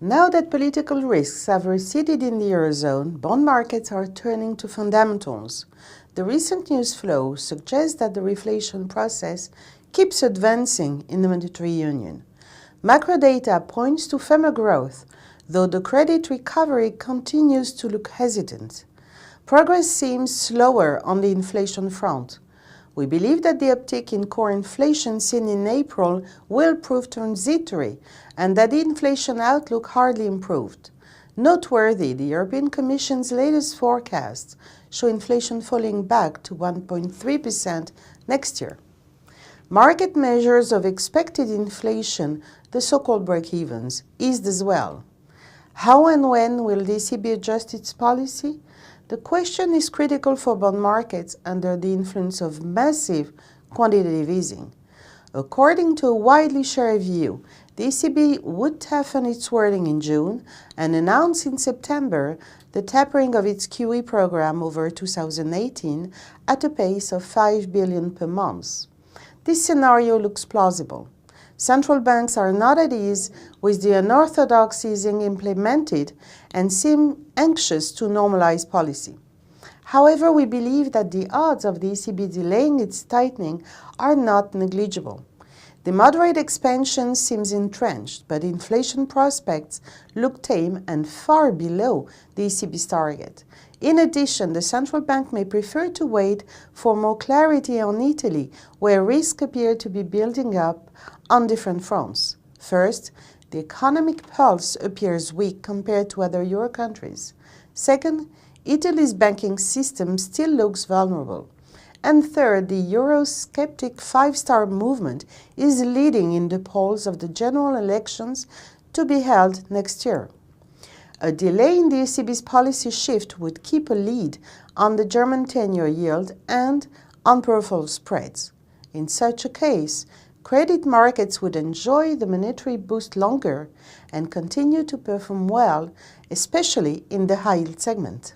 Now that political risks have receded in the Eurozone, bond markets are turning to fundamentals. The recent news flow suggests that the reflation process keeps advancing in the monetary union. Macro data points to firmer growth, though the credit recovery continues to look hesitant. Progress seems slower on the inflation front. We believe that the uptick in core inflation seen in April will prove transitory and that the inflation outlook hardly improved. Noteworthy, the European Commission's latest forecasts show inflation falling back to 1.3% next year. Market measures of expected inflation, the so-called breakevens, eased as well. How and when will the ECB adjust its policy? The question is critical for bond markets under the influence of massive quantitative easing. According to a widely shared view, the ECB would toughen its wording in June and announce in September the tapering of its QE program over 2018 at a pace of 5 billion per month. This scenario looks plausible. Central banks are not at ease with the unorthodox easing implemented and seem anxious to normalize policy. However, we believe that the odds of the ECB delaying its tightening are not negligible. The moderate expansion seems entrenched, but inflation prospects look tame and far below the ECB's target. In addition, the central bank may prefer to wait for more clarity on Italy, where risks appear to be building up on different fronts. First, the economic pulse appears weak compared to other Euro countries. Second, Italy's banking system still looks vulnerable. And third, the euro-skeptic five-star movement is leading in the polls of the general elections to be held next year. A delay in the ECB's policy shift would keep a lead on the German 10-year yield and on peripheral spreads. In such a case, credit markets would enjoy the monetary boost longer and continue to perform well, especially in the high-yield segment.